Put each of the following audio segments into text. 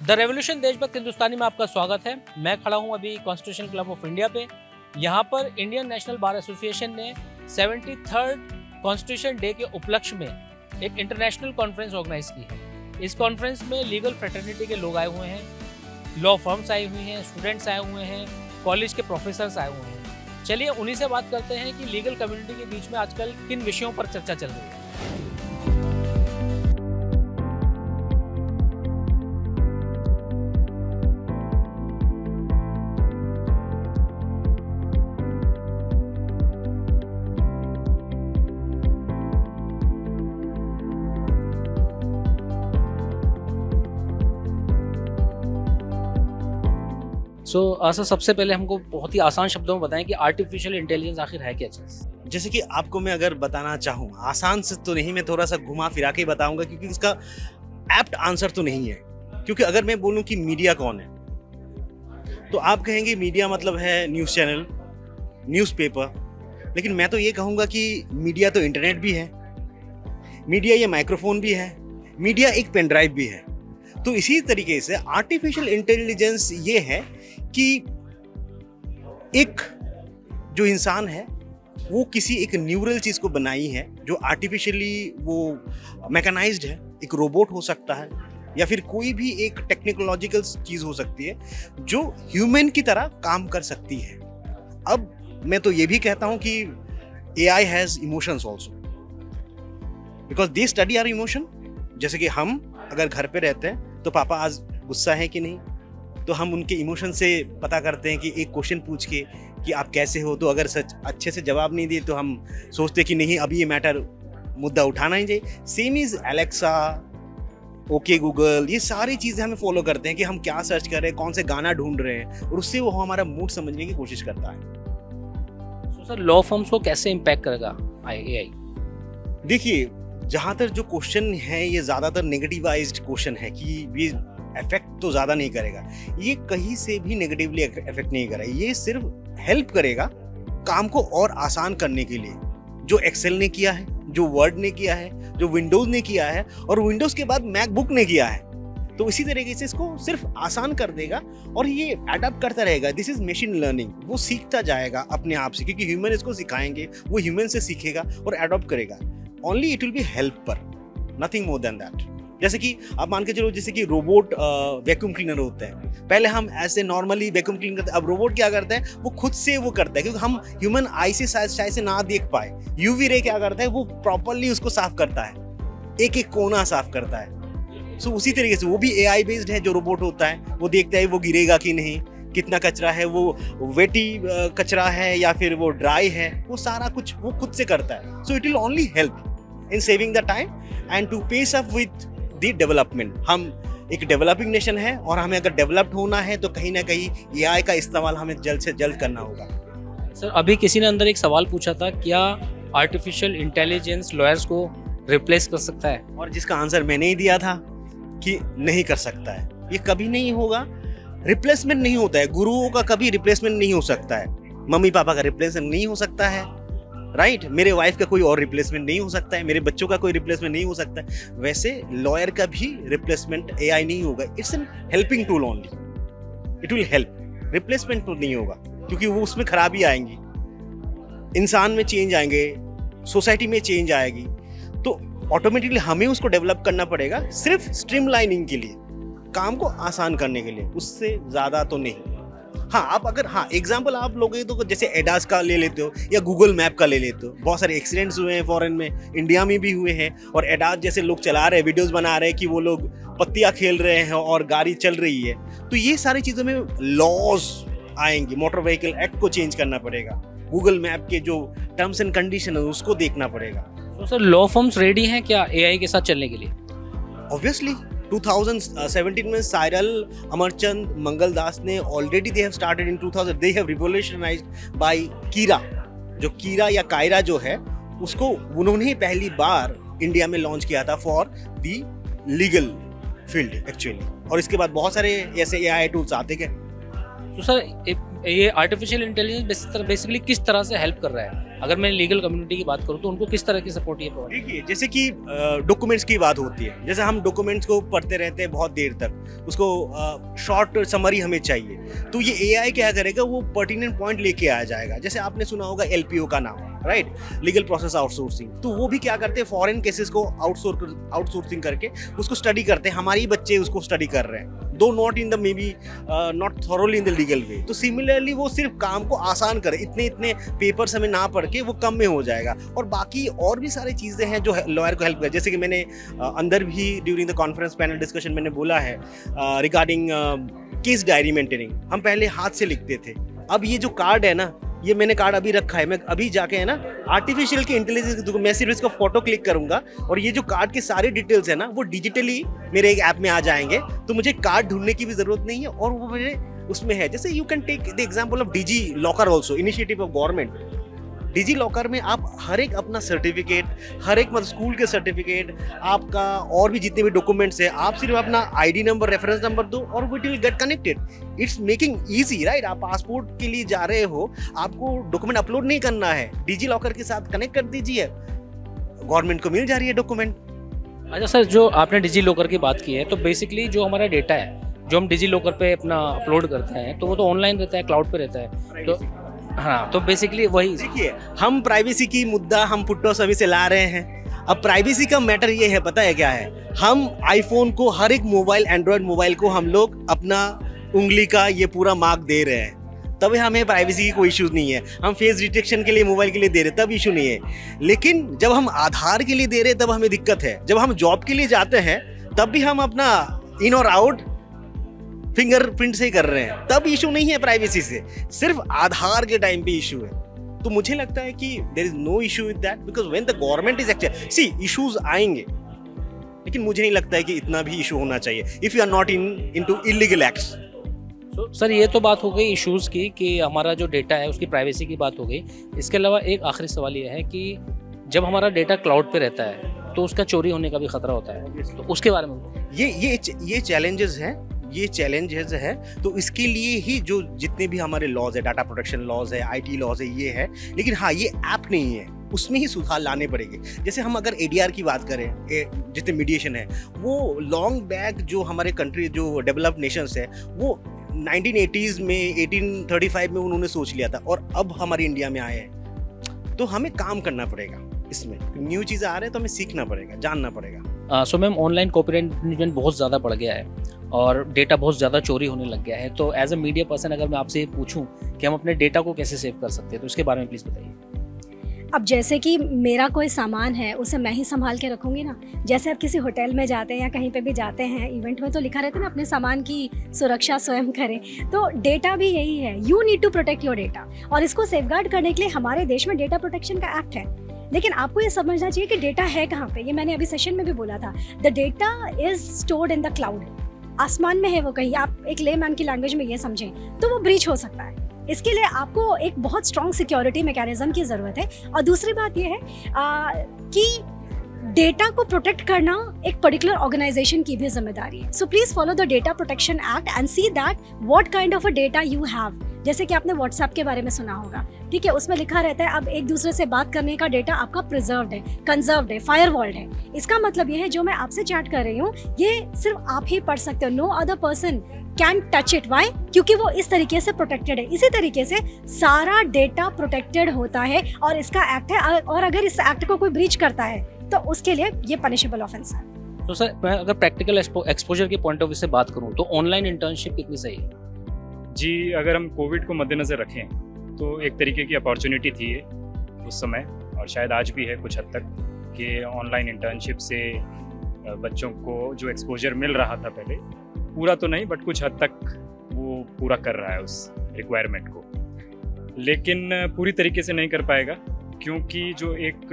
The revolution देशभक्त हिंदुस्तानी में आपका स्वागत है। मैं खड़ा हूं अभी कॉन्स्टिट्यूशन क्लब ऑफ इंडिया पे। यहां पर इंडियन नेशनल बार एसोसिएशन ने 73rd कॉन्स्टिट्यूशन डे के उपलक्ष्य में एक इंटरनेशनल कॉन्फ्रेंस ऑर्गेनाइज की है। इस कॉन्फ्रेंस में लीगल फ्रेटर्निटी के लोग आए हुए हैं, लॉ फर्म्स आई हुई हैं, स्टूडेंट्स आए हुए हैं, कॉलेज के प्रोफेसर्स आए हुए हैं। चलिए उन्हीं से बात करते हैं कि लीगल कम्युनिटी के बीच में आजकल किन विषयों पर चर्चा चल रही है। सर सबसे पहले हमको बहुत ही आसान शब्दों में बताएं कि आर्टिफिशियल इंटेलिजेंस आखिर है क्या चीज़। जैसे कि आपको मैं अगर बताना चाहूँ, आसान से तो नहीं, मैं थोड़ा सा घुमा फिरा के बताऊंगा क्योंकि इसका एप्ट आंसर तो नहीं है। क्योंकि अगर मैं बोलूँ कि मीडिया कौन है तो आप कहेंगे मीडिया मतलब है न्यूज़ चैनल, न्यूज़पेपर। लेकिन मैं तो ये कहूँगा कि मीडिया तो इंटरनेट भी है, मीडिया ये माइक्रोफोन भी है, मीडिया एक पेन ड्राइव भी है। तो इसी तरीके से आर्टिफिशियल इंटेलिजेंस ये है कि एक जो इंसान है वो किसी एक न्यूरल चीज को बनाई है जो आर्टिफिशियली वो मैकेनाइज्ड है। एक रोबोट हो सकता है या फिर कोई भी एक टेक्नोलॉजिकल चीज हो सकती है जो ह्यूमन की तरह काम कर सकती है। अब मैं तो ये भी कहता हूं कि AI has emotions also because they study our emotion. जैसे कि हम अगर घर पे रहते हैं तो पापा आज गुस्सा है कि नहीं, तो हम उनके इमोशन से पता करते हैं कि एक क्वेश्चन पूछ के कि आप कैसे हो, तो अगर सच अच्छे से जवाब नहीं दिए तो हम सोचते कि नहीं अभी ये मैटर मुद्दा उठाना ही चाहिए। Same is Alexa, okay Google, ये सारी चीज़ें हमें फॉलो करते हैं कि हम क्या सर्च कर रहे हैं, कौन से गाना ढूंढ रहे हैं, और उससे वो हमारा मूड समझने की कोशिश करता है। सर लॉ फर्म्स को कैसे इम्पैक्ट करेगा AI? देखिए, जहाँ तक जो क्वेश्चन है ये ज़्यादातर नेगेटिवाइज्ड क्वेश्चन है कि ये इफेक्ट तो ज़्यादा नहीं करेगा। ये कहीं से भी नेगेटिवली इफेक्ट नहीं करेगा, ये सिर्फ हेल्प करेगा काम को और आसान करने के लिए। जो एक्सेल ने किया है, जो वर्ड ने किया है, जो विंडोज़ ने किया है, और विंडोज़ के बाद मैकबुक ने किया है, तो इसी तरीके से इसको सिर्फ आसान कर देगा और ये अडॉप्ट करता रहेगा। This is machine learning. वो सीखता जाएगा अपने आप से क्योंकि ह्यूमन इसको सिखाएंगे, वो ह्यूमन से सीखेगा और अडॉप्ट करेगा। Only it will be helper, nothing more than that. जैसे कि आप मान के चलो, जैसे कि रोबोट वैक्यूम क्लीनर होते हैं, पहले हम ऐसे नॉर्मली वैक्यूम क्लीन करते हैं, अब रोबोट क्या करता है वो खुद से वो करता है क्योंकि हम ह्यूमन आई से शायद से ना देख पाए। यूवी रे क्या करता है वो प्रॉपरली उसको साफ करता है, एक एक कोना साफ करता है। सो उसी तरीके से वो भी AI बेस्ड है। जो रोबोट होता है वो देखता है वो गिरेगा कि नहीं, कितना कचरा है, वो वेटी कचरा है या फिर वो ड्राई है, वो सारा कुछ वो खुद से करता है। So it will only help in saving the time and to pace up with the development. हम एक डेवलपिंग नेशन है और हमें अगर डेवलप्ड होना है तो कहीं ना कहीं AI का इस्तेमाल हमें जल्द से जल्द करना होगा। सर अभी किसी ने अंदर एक सवाल पूछा था, क्या आर्टिफिशियल इंटेलिजेंस लॉयर्स को रिप्लेस कर सकता है? और जिसका आंसर मैंने ही दिया था कि नहीं कर सकता है, ये कभी नहीं होगा। रिप्लेसमेंट नहीं होता है, गुरुओं का कभी रिप्लेसमेंट नहीं हो सकता है, मम्मी पापा का रिप्लेसमेंट नहीं हो सकता है, राइट? मेरे वाइफ का कोई और रिप्लेसमेंट नहीं हो सकता है, मेरे बच्चों का कोई रिप्लेसमेंट नहीं हो सकता है। वैसे लॉयर का भी रिप्लेसमेंट AI नहीं होगा। It's an helping tool only, it will help, replacement तो नहीं होगा क्योंकि वो उसमें खराबी आएंगी, इंसान में चेंज आएंगे, सोसाइटी में चेंज आएगी, तो ऑटोमेटिकली हमें उसको डेवलप करना पड़ेगा सिर्फ स्ट्रीमलाइनिंग के लिए, काम को आसान करने के लिए, उससे ज़्यादा तो नहीं। हाँ, आप अगर एग्जाम्पल आप लोगे तो जैसे एडास का ले लेते हो या गूगल मैप का ले लेते हो। बहुत सारे एक्सीडेंट्स हुए हैं फॉरेन में, इंडिया में भी हुए हैं, और एडास जैसे लोग चला रहे हैं, वीडियोस बना रहे हैं कि वो लोग पत्तियां खेल रहे हैं और गाड़ी चल रही है। तो ये सारी चीज़ों में लॉज आएंगे, मोटर व्हीकल एक्ट को चेंज करना पड़ेगा, गूगल मैप के जो टर्म्स एंड कंडीशन है उसको देखना पड़ेगा। तो सर लॉ फर्म्स रेडी हैं क्या AI के साथ चलने के लिए? ऑब्वियसली 2017 में साइरल, अमरचंद, मंगल दास ने already they have started in 2000, they have revolutionised by कीरा। जो कीरा या कायरा जो है उसको उन्होंने पहली बार इंडिया में लॉन्च किया था for the legal field actually, और इसके बाद बहुत सारे ऐसे AI टूल्स आते गए। तो सर ये आर्टिफिशियल इंटेलिजेंस बेसिकली किस तरह से हेल्प कर रहा है अगर मैं लीगल कम्युनिटी की बात करूँ तो उनको किस तरह की सपोर्ट ये प्रोवाइड? देखिए, जैसे कि डॉक्यूमेंट्स की बात होती है, जैसे हम डॉक्यूमेंट्स को पढ़ते रहते हैं बहुत देर तक, उसको शॉर्ट समरी हमें चाहिए, तो ये एआई क्या करेगा, वो पर्टिनेंट पॉइंट लेके आ जाएगा। जैसे आपने सुना होगा एलपीओ का नाम, राइट, लीगल प्रोसेस आउटसोर्सिंग, तो वो भी क्या करते हैं, फॉरेन केसेस को आउटसोर्सिंग करके उसको स्टडी करते हैं। हमारे ही बच्चे उसको स्टडी कर रहे हैं, दो not in the may be not thoroughly in the legal way. तो सिमिलरली वो सिर्फ काम को आसान करे, इतने पेपर्स हमें ना पढ़ के वो कम में हो जाएगा। और बाकी और भी सारी चीज़ें हैं जो लॉयर को हेल्प कर, जैसे कि मैंने अंदर भी during the conference panel discussion मैंने बोला है रिगार्डिंग केस डायरी मेंटेनिंग। हम पहले हाथ से लिखते थे, अब ये जो कार्ड है ना, ये मैंने कार्ड अभी रखा है, मैं अभी जाके है ना आर्टिफिशियल की इंटेलिजेंस, मैं सिर्फ इसका फोटो क्लिक करूंगा और ये जो कार्ड के सारे डिटेल्स है ना वो डिजिटली मेरे एक ऐप में आ जाएंगे। तो मुझे कार्ड ढूंढने की भी जरूरत नहीं है और वो मेरे उसमें है। जैसे you can take the example of DigiLocker also, initiative of government. DigiLocker में आप हर एक अपना सर्टिफिकेट, हर एक मतलब स्कूल के सर्टिफिकेट, आपका और भी जितने भी डॉक्यूमेंट्स है, आप सिर्फ अपना आईडी नंबर, रेफरेंस नंबर दो और it will get connected. It's making easy, right. आप पासपोर्ट के लिए जा रहे हो, आपको डॉक्यूमेंट अपलोड नहीं करना है, डिजी लॉकर के साथ कनेक्ट कर दीजिए, गवर्नमेंट को मिल जा रही है डॉक्यूमेंट। अच्छा सर, जो आपने डिजी लॉकर की बात की है, तो बेसिकली जो हमारा डेटा है जो हम डिजी लॉकर पे अपना अपलोड करते हैं, तो वो तो ऑनलाइन रहता है, क्लाउड पे रहता है। तो हाँ, तो बेसिकली वही देखिए, हम प्राइवेसी की मुद्दा हम पुट्टो सभी से ला रहे हैं। अब प्राइवेसी का मैटर ये है, पता है क्या है, हम आईफोन को, हर एक मोबाइल, एंड्रॉयड मोबाइल को हम लोग अपना उंगली का ये पूरा मार्क दे रहे हैं, तब हमें प्राइवेसी की कोई इश्यूज नहीं है। हम फेस डिटेक्शन के लिए मोबाइल के लिए दे रहे तब इशू नहीं है। लेकिन जब हम आधार के लिए दे रहे तब हमें दिक्कत है। जब हम जॉब के लिए जाते हैं तब भी हम अपना इन और आउट फिंगरप्रिंट से ही कर रहे हैं, तब इशू नहीं है प्राइवेसी से, सिर्फ आधार के टाइम पे इशू है। तो मुझे लगता है कि there is no issue with that, because when the government is actually, see issues आएंगे, लेकिन मुझे नहीं लगता है कि इतना भी इशू होना चाहिए if you are not into illegal acts. तो सर, ये तो बात हो गई इश्यूज़ की कि हमारा जो डेटा है उसकी प्राइवेसी की बात हो गई। इसके अलावा एक आखिरी सवाल ये है कि जब हमारा डेटा क्लाउड पे रहता है तो उसका चोरी होने का भी खतरा होता है, तो उसके बारे में ये चैलेंजेस हैं, ये चैलेंजेस है। तो इसके लिए ही जो जितने भी हमारे लॉज है, डाटा प्रोटेक्शन लॉज है, आईटी लॉज है, ये है। लेकिन हाँ, ये ऐप नहीं है, उसमें ही सुधार लाने पड़ेंगे। जैसे हम अगर एडीआर की बात करें, जितने मीडिएशन है, वो लॉन्ग बैक जो हमारे कंट्री, जो डेवलप्ड नेशंस है, वो 1980s में, 1835 में उन्होंने सोच लिया था और अब हमारी इंडिया में आए हैं। तो हमें काम करना पड़ेगा, इसमें न्यू चीज़ें आ रहे हैं तो हमें सीखना पड़ेगा, जानना पड़ेगा। So ma'am, online copyright infringement बहुत ज़्यादा बढ़ गया है और डेटा बहुत ज़्यादा चोरी होने लग गया है। तो एज अ मीडिया पर्सन अगर मैं आपसे पूछूं कि हम अपने डेटा को कैसे सेव कर सकते हैं, तो उसके बारे में प्लीज़ बताइए। अब जैसे कि मेरा कोई सामान है, उसे मैं ही संभाल के रखूंगी ना। जैसे आप किसी होटल में जाते हैं या कहीं पे भी जाते हैं, इवेंट में तो लिखा रहता है ना, अपने सामान की सुरक्षा स्वयं करें। तो डेटा भी यही है, you need to protect your data. और इसको सेफगार्ड करने के लिए हमारे देश में डेटा प्रोटेक्शन का एक्ट है। लेकिन आपको ये समझना चाहिए कि डेटा है कहाँ पे। ये मैंने अभी सेशन में भी बोला था, the data is stored in the cloud. आसमान में है वो कहीं, आप एक लेमैन की लैंग्वेज में ये समझें तो वो ब्रीच हो सकता है। इसके लिए आपको एक बहुत स्ट्रॉन्ग सिक्योरिटी मैकेनिज्म की ज़रूरत है। और दूसरी बात ये है कि डेटा को प्रोटेक्ट करना एक पर्टिकुलर ऑर्गेनाइजेशन की भी जिम्मेदारी है। So please follow the data protection act and see that what kind of a data you have. जैसे कि आपने व्हाट्सएप के बारे में सुना होगा, ठीक है, उसमें लिखा रहता है अब एक दूसरे से बात करने का डेटा आपका प्रिजर्व्ड है, कंजर्व्ड है, फायरवॉल्ड है। इसका मतलब ये है जो मैं आपसे चैट कर रही हूँ ये सिर्फ आप ही पढ़ सकते हो, no other person can touch it. Why? क्योंकि वो इस तरीके से प्रोटेक्टेड है। इसी तरीके से सारा डेटा प्रोटेक्टेड होता है और इसका एक्ट है। और अगर इस एक्ट को कोई ब्रीच करता है तो उसके लिए ये पनिशेबल ऑफेंस है। तो सर, मैं अगर प्रैक्टिकल एक्सपोजर के पॉइंट ऑफ व्यू से बात करूँ तो ऑनलाइन इंटर्नशिप कितनी सही है? जी, अगर हम कोविड को मद्देनज़र रखें तो एक तरीके की अपॉर्चुनिटी थी उस समय, और शायद आज भी है कुछ हद तक, कि ऑनलाइन इंटर्नशिप से बच्चों को जो एक्सपोजर मिल रहा था पहले, पूरा तो नहीं बट कुछ हद तक वो पूरा कर रहा है उस रिक्वायरमेंट को। लेकिन पूरी तरीके से नहीं कर पाएगा, क्योंकि जो एक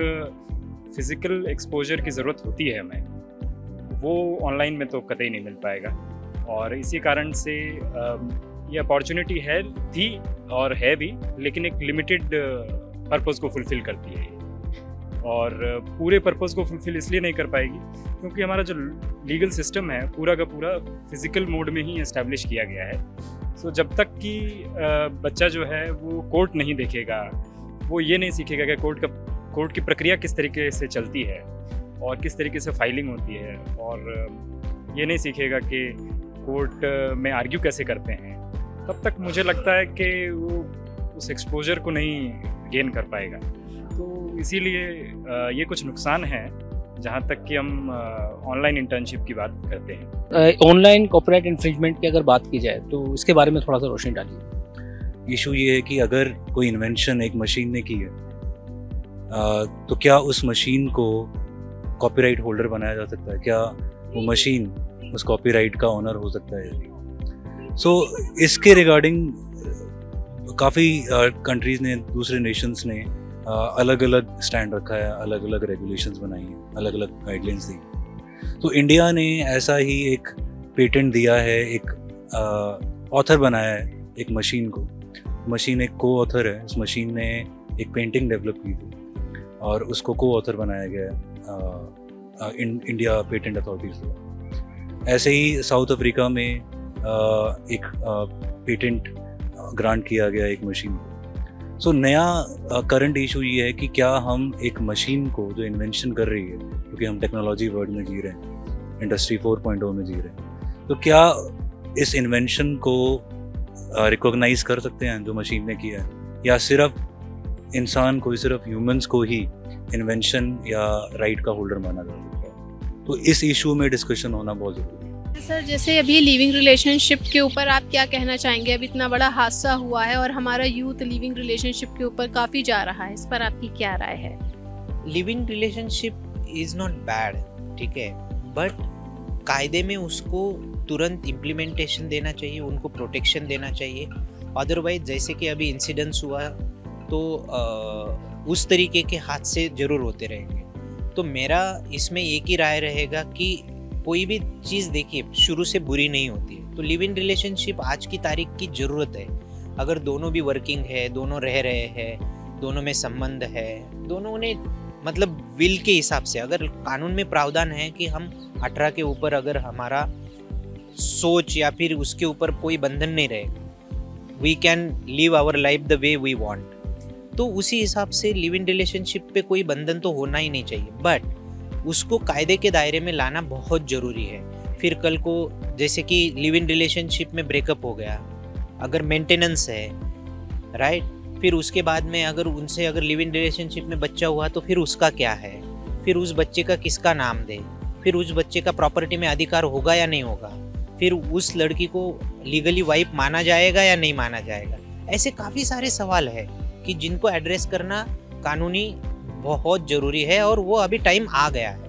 फिज़िकल एक्सपोजर की ज़रूरत होती है हमें, वो ऑनलाइन में तो कतई नहीं मिल पाएगा। और इसी कारण से ये अपॉर्चुनिटी थी और है भी, लेकिन एक लिमिटेड पर्पस को फुलफ़िल करती है। और पूरे पर्पस को फुलफ़िल इसलिए नहीं कर पाएगी क्योंकि हमारा जो लीगल सिस्टम है पूरा का पूरा फिज़िकल मोड में ही एस्टैब्लिश किया गया है। सो जब तक कि बच्चा जो है वो कोर्ट नहीं देखेगा, वो ये नहीं सीखेगा कि कोर्ट की प्रक्रिया किस तरीके से चलती है और किस तरीके से फाइलिंग होती है, और ये नहीं सीखेगा कि कोर्ट में आर्ग्यू कैसे करते हैं, तब तक मुझे लगता है कि वो उस एक्सपोजर को नहीं गेन कर पाएगा। तो इसीलिए ये कुछ नुकसान हैं जहाँ तक कि हम ऑनलाइन इंटर्नशिप की बात करते हैं। ऑनलाइन कॉपीराइट इन्फ्रिंजमेंट की अगर बात की जाए तो इसके बारे में थोड़ा सा रोशनी डालिए। इशू ये है कि अगर कोई इन्वेंशन एक मशीन ने की है तो क्या उस मशीन को कॉपीराइट होल्डर बनाया जा सकता है? क्या वो मशीन उस कॉपीराइट का ओनर हो सकता है? सो इसके रिगार्डिंग काफ़ी कंट्रीज़ ने, दूसरे नेशंस ने अलग अलग स्टैंड रखा है, अलग अलग रेगुलेशंस बनाई हैं, अलग अलग गाइडलाइंस दी। तो इंडिया ने ऐसा ही एक पेटेंट दिया है, एक ऑथर बनाया है एक मशीन को। मशीन एक को ऑथर है, उस मशीन ने एक पेंटिंग डेवलप की थी और उसको को ऑथर बनाया गया है इंडिया पेटेंट अथॉरिटी से। ऐसे ही साउथ अफ्रीका में एक पेटेंट ग्रांट किया गया एक मशीन को। सो नया करंट इशू ये है कि क्या हम एक मशीन को जो इन्वेंशन कर रही है, क्योंकि हम टेक्नोलॉजी वर्ल्ड में जी रहे हैं, इंडस्ट्री 4.0 में जी रहे हैं, तो क्या इस इन्वेंशन को रिकॉग्नाइज कर सकते हैं जो मशीन ने किया है, या सिर्फ इंसान को, सिर्फ ह्यूमंस को ही इन्वेंशन या राइट का होल्डर माना जा सकता है? तो इस इशू में डिस्कशन होना बहुत ज़रूरी है। सर, जैसे अभी लिविंग रिलेशनशिप के ऊपर आप क्या कहना चाहेंगे? अब इतना बड़ा हादसा हुआ है और हमारा यूथ लिविंग रिलेशनशिप के ऊपर काफ़ी जा रहा है, इस पर आपकी क्या राय है? Living relationship is not bad, ठीक है, बट कायदे में उसको तुरंत इम्प्लीमेंटेशन देना चाहिए, उनको प्रोटेक्शन देना चाहिए। अदरवाइज जैसे कि अभी इंसिडेंट्स हुआ तो उस तरीके के हादसे ज़रूर होते रहेंगे। तो मेरा इसमें एक ही राय रहेगा कि कोई भी चीज़ देखिए शुरू से बुरी नहीं होती है। तो लिव इन रिलेशनशिप आज की तारीख की ज़रूरत है। अगर दोनों भी वर्किंग है, दोनों रह रहे हैं, दोनों में संबंध है, दोनों ने मतलब विल के हिसाब से, अगर कानून में प्रावधान है कि हम 18 के ऊपर अगर हमारा सोच या फिर उसके ऊपर कोई बंधन नहीं रहेगा, we can live our life the way we want, तो उसी हिसाब से लिव इन रिलेशनशिप पे कोई बंधन तो होना ही नहीं चाहिए, बट उसको कायदे के दायरे में लाना बहुत ज़रूरी है। फिर कल को जैसे कि लिव इन रिलेशनशिप में ब्रेकअप हो गया, अगर मेंटेनेंस है, राइट, फिर उसके बाद में अगर उनसे अगर लिव इन रिलेशनशिप में बच्चा हुआ तो फिर उसका क्या है, फिर उस बच्चे का किसका नाम दे, फिर उस बच्चे का प्रॉपर्टी में अधिकार होगा या नहीं होगा, फिर उस लड़की को लीगली वाइफ माना जाएगा या नहीं माना जाएगा। ऐसे काफ़ी सारे सवाल है कि जिनको एड्रेस करना कानूनी बहुत ज़रूरी है और वो अभी टाइम आ गया है।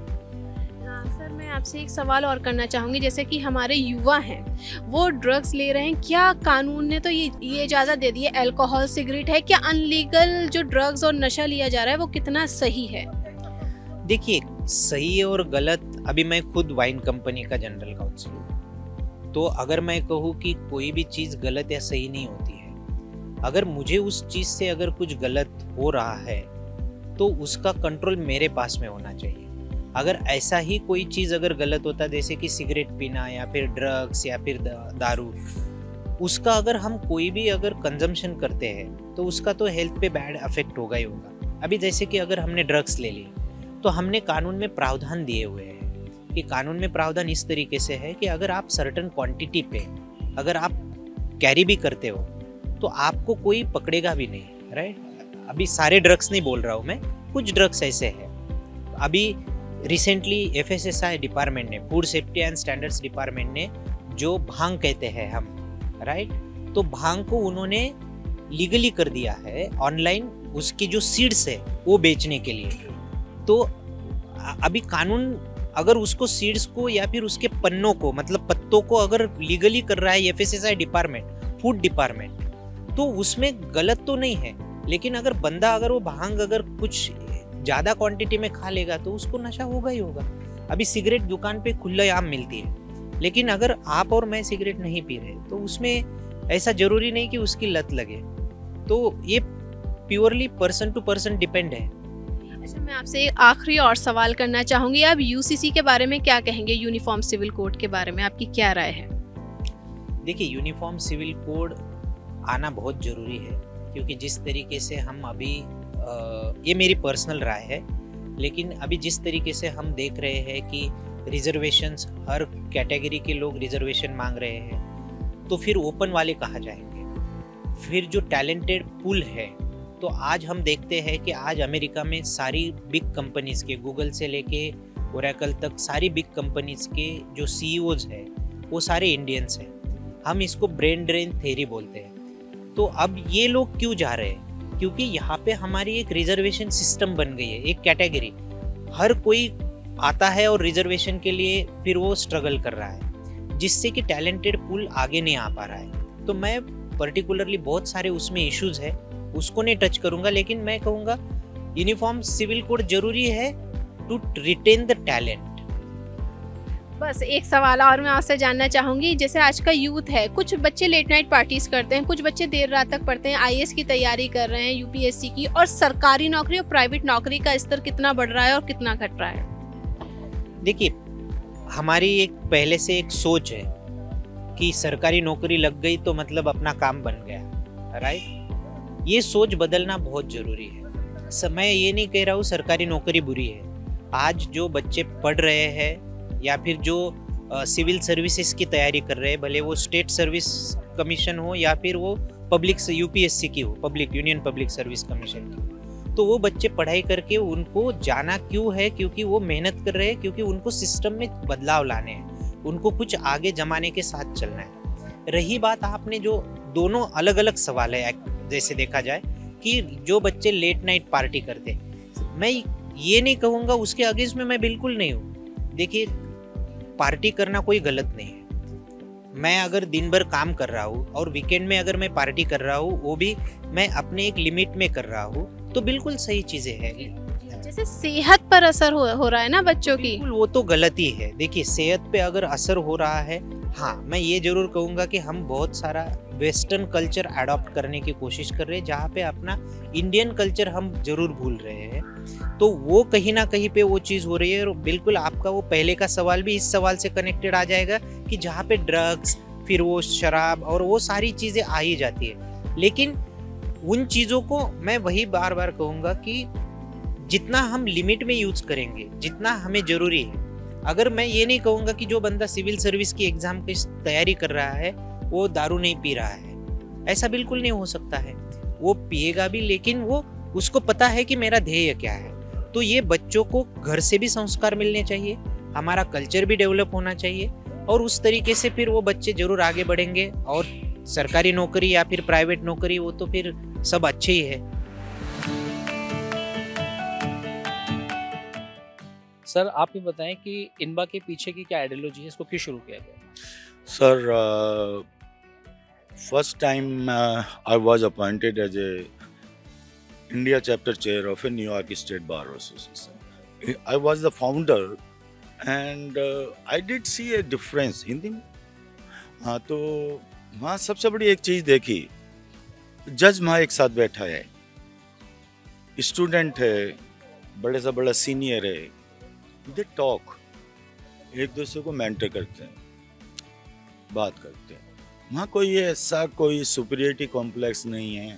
सर, मैं आपसे एक सवाल और करना चाहूँगी। जैसे कि हमारे युवा हैं, वो ड्रग्स ले रहे हैं, क्या कानून ने तो ये इजाज़त दे दी है, अल्कोहल, सिगरेट है, क्या अनलीगल जो ड्रग्स और नशा लिया जा रहा है वो कितना सही है? देखिए, सही और गलत, अभी मैं खुद वाइन कंपनी का जनरल काउंसिल हूँ, तो अगर मैं कहूँ कि कोई भी चीज़ गलत या सही नहीं होती है, अगर मुझे उस चीज़ से अगर कुछ गलत हो रहा है तो उसका कंट्रोल मेरे पास में होना चाहिए। अगर ऐसा ही कोई चीज़ अगर गलत होता, जैसे कि सिगरेट पीना या फिर ड्रग्स या फिर दारू, उसका अगर हम कोई भी अगर कंजम्पशन करते हैं तो उसका तो हेल्थ पे बैड इफेक्ट होगा ही होगा। अभी जैसे कि अगर हमने ड्रग्स ले ली तो हमने कानून में प्रावधान दिए हुए हैं कि कानून में प्रावधान इस तरीके से है कि अगर आप सर्टेन क्वांटिटी पे अगर आप कैरी भी करते हो तो आपको कोई पकड़ेगा भी नहीं, राइट। अभी सारे ड्रग्स नहीं बोल रहा हूँ मैं, कुछ ड्रग्स ऐसे हैं। अभी रिसेंटली FSSAI डिपार्टमेंट ने, food safety and standards department ने, जो भांग कहते हैं हम, राइट, तो भांग को उन्होंने लीगली कर दिया है ऑनलाइन, उसकी जो सीड्स है वो बेचने के लिए। तो अभी कानून अगर उसको सीड्स को या फिर उसके पन्नों को, मतलब पत्तों को अगर लीगली कर रहा है FSSAI डिपार्टमेंट, फूड डिपार्टमेंट, तो उसमें गलत तो नहीं है। लेकिन अगर बंदा अगर वो भांग अगर कुछ ज़्यादा क्वांटिटी में खा लेगा तो उसको नशा होगा ही होगा। अभी सिगरेट दुकान पे खुलेआम मिलती है, लेकिन अगर आप और मैं सिगरेट नहीं पी रहे तो उसमें ऐसा ज़रूरी नहीं कि उसकी लत लगे। तो ये purely person to person depend है। अच्छा, मैं आपसे एक आखिरी और सवाल करना चाहूँगी। आप UCC के बारे में क्या कहेंगे? यूनिफॉर्म सिविल कोड के बारे में आपकी क्या राय है? देखिए, यूनिफॉर्म सिविल कोड आना बहुत ज़रूरी है, क्योंकि जिस तरीके से हम अभी ये मेरी पर्सनल राय है, लेकिन अभी जिस तरीके से हम देख रहे हैं कि रिजर्वेशंस, हर कैटेगरी के लोग रिजर्वेशन मांग रहे हैं, तो फिर ओपन वाले कहाँ जाएंगे? फिर जो टैलेंटेड पूल है, तो आज हम देखते हैं कि आज अमेरिका में सारी बिग कंपनीज के, गूगल से लेके ओरेकल तक, सारी बिग कंपनीज के जो सीईओज है वो सारे इंडियंस हैं। हम इसको ब्रेन ड्रेन थ्योरी बोलते हैं। तो अब ये लोग क्यों जा रहे हैं? क्योंकि यहाँ पे हमारी एक रिजर्वेशन सिस्टम बन गई है, एक कैटेगरी, हर कोई आता है और रिजर्वेशन के लिए फिर वो स्ट्रगल कर रहा है, जिससे कि टैलेंटेड पूल आगे नहीं आ पा रहा है। तो मैं पर्टिकुलरली बहुत सारे उसमें इश्यूज है, उसको नहीं टच करूंगा, लेकिन मैं कहूँगा यूनिफॉर्म सिविल कोड जरूरी है टू रिटेन द टैलेंट। बस एक सवाल और मैं आपसे जानना चाहूँगी, जैसे आज का यूथ है, कुछ बच्चे लेट नाइट पार्टीज करते हैं, कुछ बच्चे देर रात तक पढ़ते हैं, आईएएस की तैयारी कर रहे हैं, यूपीएससी की, और सरकारी नौकरी और प्राइवेट नौकरी का स्तर कितना बढ़ रहा है और कितना घट रहा है? देखिए, हमारी एक पहले से एक सोच है कि सरकारी नौकरी लग गई तो मतलब अपना काम बन गया, राइट? ये सोच बदलना बहुत जरूरी है। मैं ये नहीं कह रहा हूँ सरकारी नौकरी बुरी है। आज जो बच्चे पढ़ रहे हैं या फिर जो सिविल सर्विसेज की तैयारी कर रहे हैं, भले वो स्टेट सर्विस कमीशन हो या फिर वो पब्लिक यूपीएससी की हो, public union public service commission की, तो वो बच्चे पढ़ाई करके उनको जाना क्यों है? क्योंकि वो मेहनत कर रहे हैं, क्योंकि उनको सिस्टम में बदलाव लाने हैं, उनको कुछ आगे जमाने के साथ चलना है। रही बात आपने जो दोनों अलग अलग सवाल है, जैसे देखा जाए कि जो बच्चे लेट नाइट पार्टी करते, मैं ये नहीं कहूँगा, उसके अगेंस्ट में मैं बिल्कुल नहीं हूँ। देखिए, पार्टी करना कोई गलत नहीं है। मैं अगर दिन भर काम कर रहा हूँ और वीकेंड में अगर मैं पार्टी कर रहा हूँ, वो भी मैं अपने एक लिमिट में कर रहा हूँ, तो बिल्कुल सही चीज़ें हैं। जैसे सेहत पर असर हो रहा है ना बच्चों की, बिल्कुल, वो तो गलती है। देखिए, सेहत पे अगर असर हो रहा है, हाँ, मैं ये जरूर कहूँगा कि हम बहुत सारा वेस्टर्न कल्चर अडॉप्ट करने की कोशिश कर रहे हैं, जहाँ पे अपना इंडियन कल्चर हम जरूर भूल रहे हैं। तो वो कहीं ना कहीं पे वो चीज़ हो रही है। और बिल्कुल आपका वो पहले का सवाल भी इस सवाल से कनेक्टेड आ जाएगा कि जहाँ पे ड्रग्स, फिर वो शराब और वो सारी चीज़ें आ ही जाती है। लेकिन उन चीज़ों को मैं वही बार बार कहूँगा कि जितना हम लिमिट में यूज करेंगे, जितना हमें जरूरी है। अगर मैं ये नहीं कहूँगा कि जो बंदा सिविल सर्विस की एग्जाम की तैयारी कर रहा है वो दारू नहीं पी रहा है, ऐसा बिल्कुल नहीं हो सकता है। वो पिएगा भी, लेकिन वो उसको पता है कि मेरा ध्येय क्या है। तो ये बच्चों को घर से भी संस्कार मिलने चाहिए, हमारा कल्चर भी डेवलप होना चाहिए, और उस तरीके से फिर वो बच्चे जरूर आगे बढ़ेंगे। और सरकारी नौकरी या फिर प्राइवेट नौकरी, वो तो फिर सब अच्छे ही है। सर, आप ये बताएं कि इनबा के पीछे की क्या आइडियोलॉजी है, इसको क्यों शुरू किया गया? Sir, first time I was appointed as a India chapter chair of a New York State Bar Association. I was the founder and I did see a difference in the हाँ, तो वहाँ सबसे बड़ी एक चीज़ देखी, जज वहाँ एक साथ बैठा है, स्टूडेंट है, बड़े से बड़ा सीनियर है, दे टॉक, एक दूसरे को मेंटर करते हैं, बात करते हैं। वहाँ कोई ऐसा कोई सुपीरियरिटी कॉम्प्लेक्स नहीं है।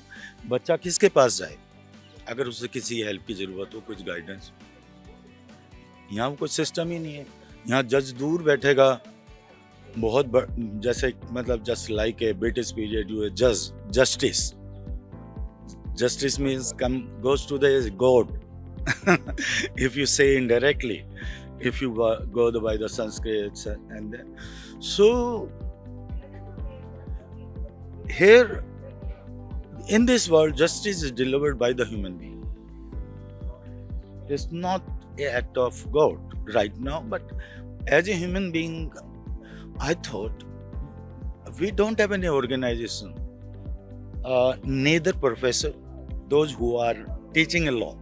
बच्चा किसके पास जाए अगर उसे किसी हेल्प की ज़रूरत हो, कुछ गाइडेंस? यहाँ कोई सिस्टम ही नहीं है। यहाँ जज दूर बैठेगा, बहुत जैसे मतलब just like a British period you जज justice. Justice means come goes to the God if you say indirectly, if you go by the Sanskrit and then so here in this world justice is delivered by the human being. It's not an act of God right now, but as a human being I thought we don't have any organization, neither professor, those who are teaching a law,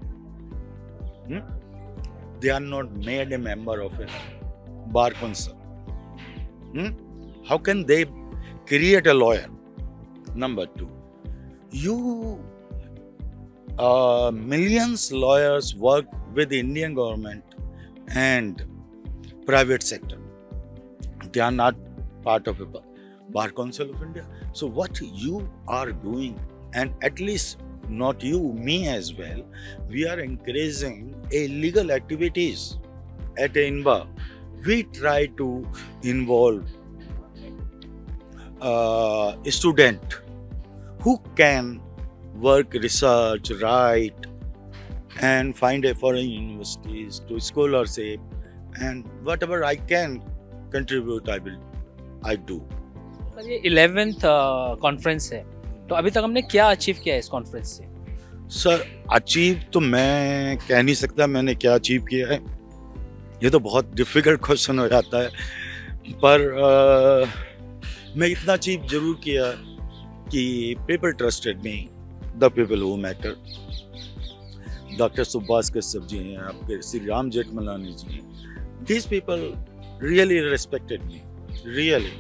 they are not made a member of a bar council. How can they create a lawyer? Number two, millions lawyers work with the Indian government and private sector. They are not part of a Bar Council of India. So what you are doing, and at least not you, me as well, we are encouraging illegal activities at INBA. We try to involve a student who can work, research, write, and find a foreign universities to scholarship, and whatever I can contribute, I do. Sir ये 11th conference है, तो अभी तक हमने क्या achieve किया है इस कॉन्फ्रेंस से? सर अचीव तो मैं कह नहीं सकता मैंने क्या अचीव किया है, ये तो बहुत डिफिकल्ट क्वेश्चन हो जाता है, पर मैं इतना अचीव जरूर किया कि people trusted me, the people who matter. Doctor Subhash Kashyap ji हैं, आपके श्री राम जेठमलानी जी हैं, these people really respected me, really.